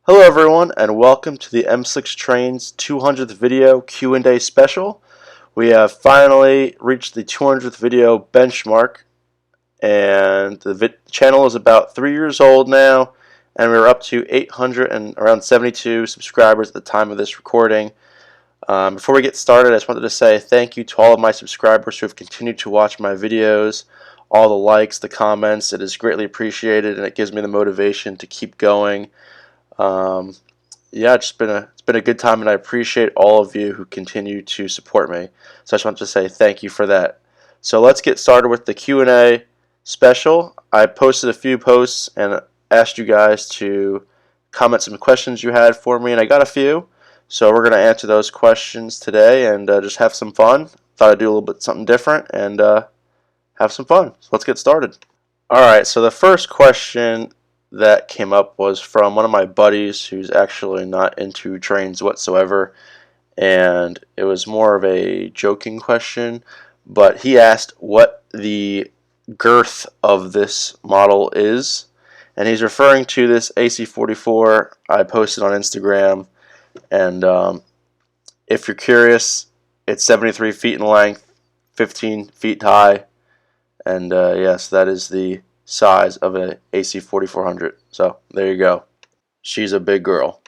Hello everyone and welcome to the M6 Trains 200th video Q&A special. We have finally reached the 200th video benchmark, and the channel is about 3 years old now, and we're up to 800 and around 72 subscribers at the time of this recording. Before we get started, I just wanted to say thank you to all of my subscribers who have continued to watch my videos, all the likes, the comments. It is greatly appreciated and it gives me the motivation to keep going. Yeah, it's been a good time, and I appreciate all of you who continue to support me. So I just want to say thank you for that. So let's get started with the Q&A special. I posted a few posts and asked you guys to comment some questions you had for me, and I got a few. So we're going to answer those questions today and just have some fun. Thought I'd do a little bit something different and have some fun. So let's get started. Alright, so the first question that came up was from one of my buddies who's actually not into trains whatsoever, and it was more of a joking question, but he asked what the girth of this model is, and he's referring to this AC44 I posted on Instagram. And if you're curious, it's 73 feet in length, 15 feet high, and yes, that is the size of an AC 4400. So there you go. She's a big girl.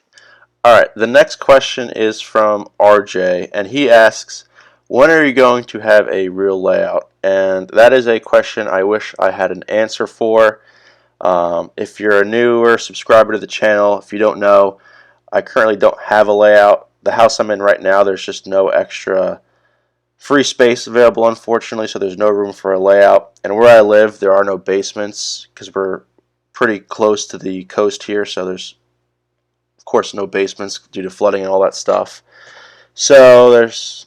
Alright, the next question is from RJ, and he asks, when are you going to have a real layout? And that is a question I wish I had an answer for. If you're a newer subscriber to the channel, if you don't know, I currently don't have a layout. The house I'm in right now, there's just no extra free space available, unfortunately, so there's no room for a layout. And where I live, there are no basements because we're pretty close to the coast here, so there's, of course, no basements due to flooding and all that stuff. So there's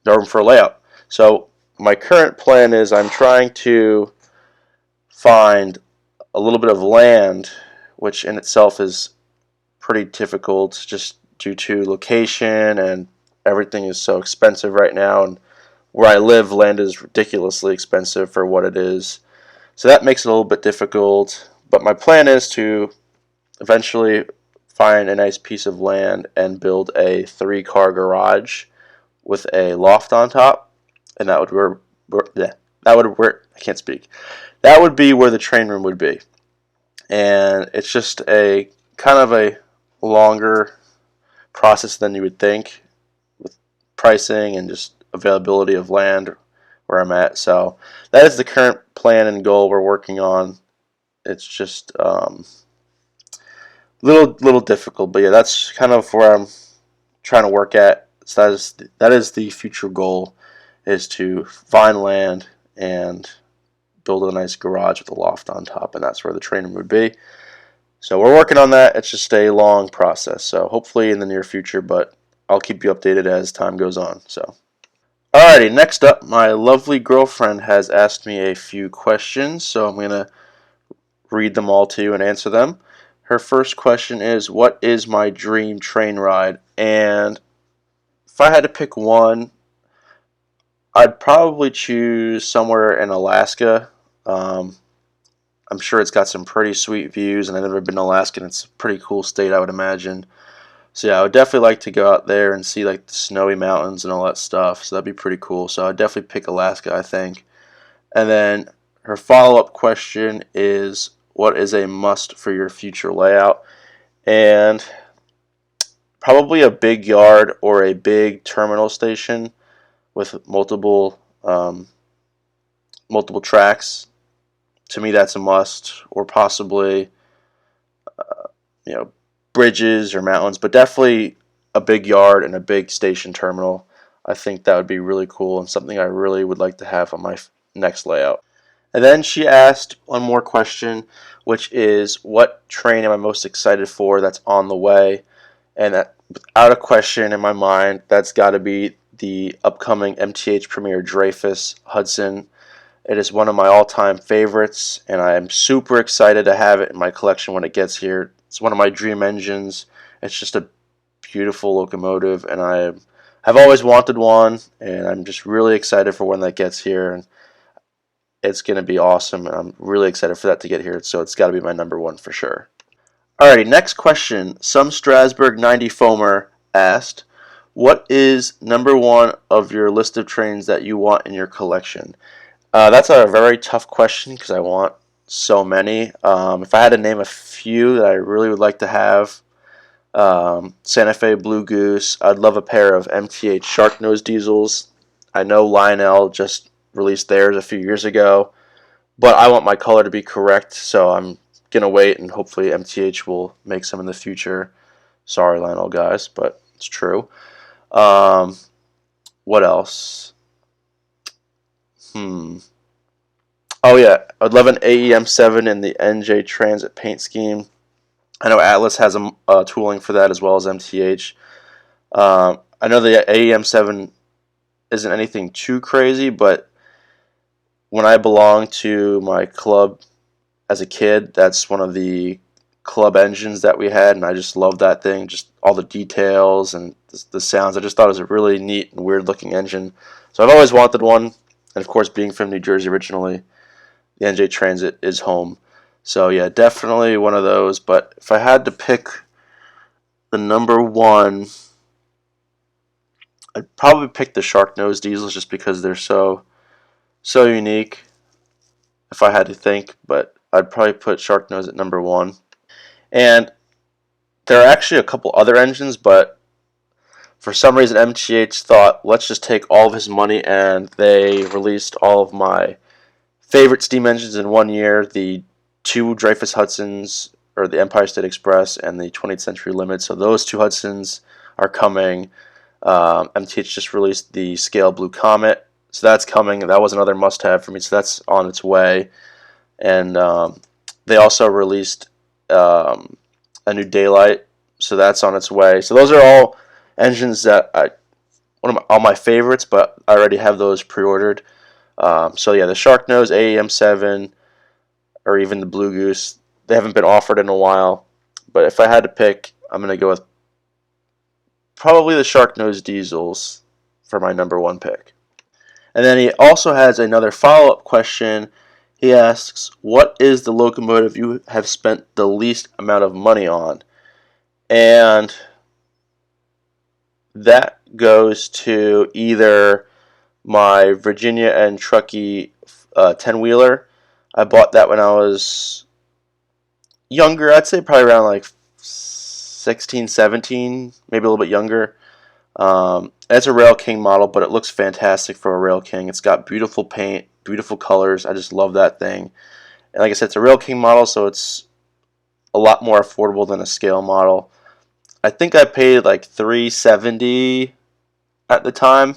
no room for a layout. So my current plan is I'm trying to find a little bit of land, which in itself is pretty difficult just due to location, and everything is so expensive right now, and where I live, land is ridiculously expensive for what it is. So that makes it a little bit difficult. But my plan is to eventually find a nice piece of land and build a 3-car garage with a loft on top. And that would I can't speak. That would be where the train room would be. And it's just a kind of a longer process than you would think with pricing and just availability of land where I'm at. So that is the current plan and goal we're working on. It's just little difficult, but yeah, that's kind of where I'm trying to work at. So that is the future goal, is to find land and build a nice garage with a loft on top, and that's where the train room would be. So we're working on that. It's just a long process, so hopefully in the near future, but I'll keep you updated as time goes on. So alrighty, next up, my lovely girlfriend has asked me a few questions, so I'm going to read them all to you and answer them. Her first question is, what is my dream train ride? And if I had to pick one, I'd probably choose somewhere in Alaska. I'm sure it's got some pretty sweet views, and I've never been to Alaska, and it's a pretty cool state, I would imagine. So yeah, I would definitely like to go out there and see like the snowy mountains and all that stuff. So that'd be pretty cool. So I'd definitely pick Alaska, I think. And then her follow-up question is, what is a must for your future layout? And probably a big yard or a big terminal station with multiple tracks. To me, that's a must. Or possibly, you know, bridges or mountains, but definitely a big yard and a big station terminal. I think that would be really cool and something I really would like to have on my next layout. And then she asked one more question, which is, what train am I most excited for that's on the way? And that, without a question in my mind, that's got to be the upcoming MTH Premier Dreyfuss Hudson. It is one of my all-time favorites, and I am super excited to have it in my collection when it gets here. It's one of my dream engines. It's just a beautiful locomotive, and I have always wanted one, and I'm just really excited for when that gets here. And it's going to be awesome, and I'm really excited for that to get here, so it's got to be my number one for sure. Alrighty, next question. Some Strasbourg 90 Foamer asked, what is number one of your list of trains that you want in your collection? That's a very tough question because I want so many. If I had to name a few that I really would like to have, Santa Fe Blue Goose. I'd love a pair of MTH Sharknose diesels. I know Lionel just released theirs a few years ago, but I want my color to be correct, so I'm gonna wait and hopefully MTH will make some in the future. Sorry, Lionel guys, but it's true. Um, what else? Hmm. Oh yeah, I'd love an AEM7 in the NJ Transit paint scheme. I know Atlas has a tooling for that as well as MTH. I know the AEM7 isn't anything too crazy, but when I belonged to my club as a kid, that's one of the club engines that we had, and I just loved that thing, just all the details and the sounds. I just thought it was a really neat and weird looking engine. So I've always wanted one, and of course, being from New Jersey originally, the NJ Transit is home. So yeah, definitely one of those. But if I had to pick the number one, I'd probably pick the Sharknose diesels just because they're so unique. If I had to think, but I'd probably put Sharknose at number one. And there are actually a couple other engines, but for some reason MTH thought, let's just take all of his money, and they released all of my favorite steam engines in 1 year. The two Dreyfuss Hudsons, or the Empire State Express, and the 20th Century Limit. So those two Hudsons are coming. MTH just released the Scale Blue Comet, so that's coming. That was another must-have for me, so that's on its way. And they also released a new Daylight, so that's on its way. So those are all engines that all my favorites, but I already have those pre-ordered. So yeah, the Sharknose AEM7 or even the Blue Goose, they haven't been offered in a while. But if I had to pick, I'm going to go with probably the Sharknose diesels for my number one pick. And then he also has another follow-up question. He asks, what is the locomotive you have spent the least amount of money on? And that goes to either my Virginia and Truckee 10-wheeler. I bought that when I was younger. I'd say probably around like 16, 17, maybe a little bit younger. It's a Rail King model, but it looks fantastic for a Rail King. It's got beautiful paint, beautiful colors. I just love that thing. And like I said, it's a Rail King model, so it's a lot more affordable than a scale model. I think I paid like $370 at the time,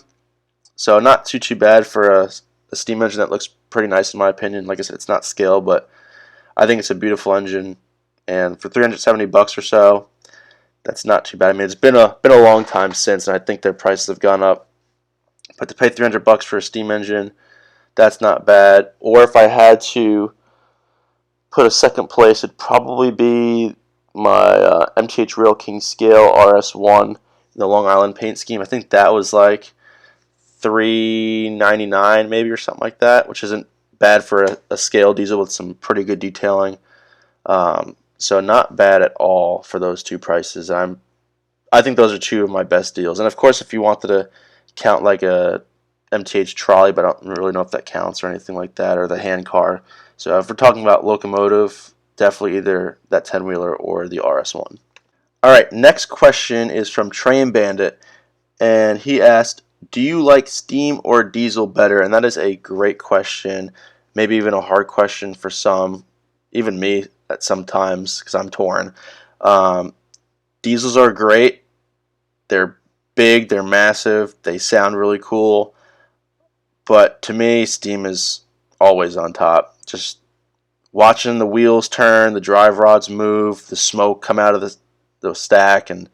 so not too bad for a steam engine that looks pretty nice in my opinion. Like I said, it's not scale, but I think it's a beautiful engine, and for $370 or so, that's not too bad. I mean, it's been a long time since, and I think their prices have gone up. But to pay $300 for a steam engine, that's not bad. Or if I had to put a second place, it'd probably be my MTH Rail King Scale RS1 in the Long Island paint scheme. I think that was like $399 maybe or something like that, which isn't bad for a scale diesel with some pretty good detailing. So not bad at all for those two prices. I think those are two of my best deals. And of course, if you wanted to count like a MTH trolley, but I don't really know if that counts or anything like that, or the hand car. So if we're talking about locomotive, definitely either that 10-wheeler or the RS1. All right, next question is from Train Bandit, and he asked, do you like steam or diesel better? And that is a great question, maybe even a hard question for some, even me at some times, because I'm torn. Diesels are great. They're big, they're massive, they sound really cool. But to me, steam is always on top. Just watching the wheels turn, the drive rods move, the smoke come out of the stack, and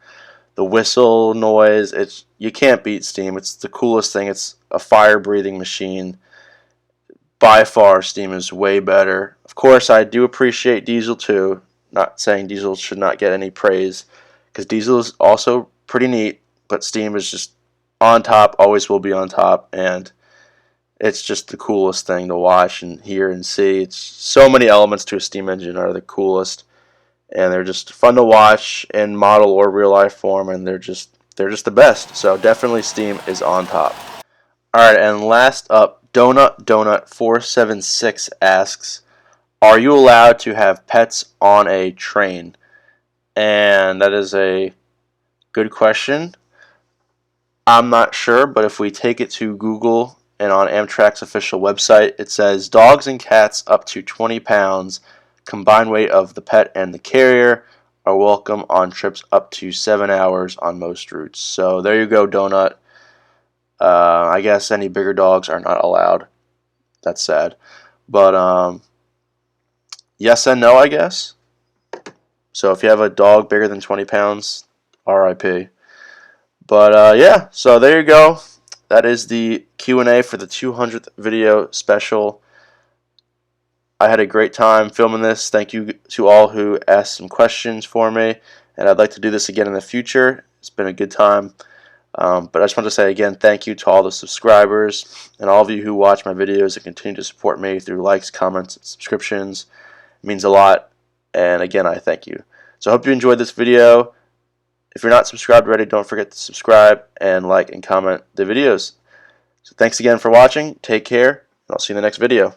the whistle noise. You can't beat steam. It's the coolest thing. It's a fire-breathing machine. By far, steam is way better. Of course, I do appreciate diesel too. Not saying diesel should not get any praise, because diesel is also pretty neat, but steam is just on top, always will be on top, and it's just the coolest thing to watch and hear and see. It's so many elements to a steam engine are the coolest, and they're just fun to watch in model or real life form, and they're just the best. So definitely Steam is on top. Alright, and last up, Donut476 asks, are you allowed to have pets on a train? And that is a good question. I'm not sure, but if we take it to Google and on Amtrak's official website, it says dogs and cats up to 20 pounds, combined weight of the pet and the carrier, are welcome on trips up to 7 hours on most routes. So there you go, Donut. I guess any bigger dogs are not allowed. That's sad. But yes and no, I guess. So if you have a dog bigger than 20 pounds, RIP. But yeah, so there you go. That is the Q&A for the 200th video special. I had a great time filming this. Thank you to all who asked some questions for me, and I'd like to do this again in the future. It's been a good time. But I just want to say again, thank you to all the subscribers and all of you who watch my videos and continue to support me through likes, comments, and subscriptions. It means a lot, and again, I thank you. So I hope you enjoyed this video. If you're not subscribed already, don't forget to subscribe and like and comment the videos. So thanks again for watching. Take care, and I'll see you in the next video.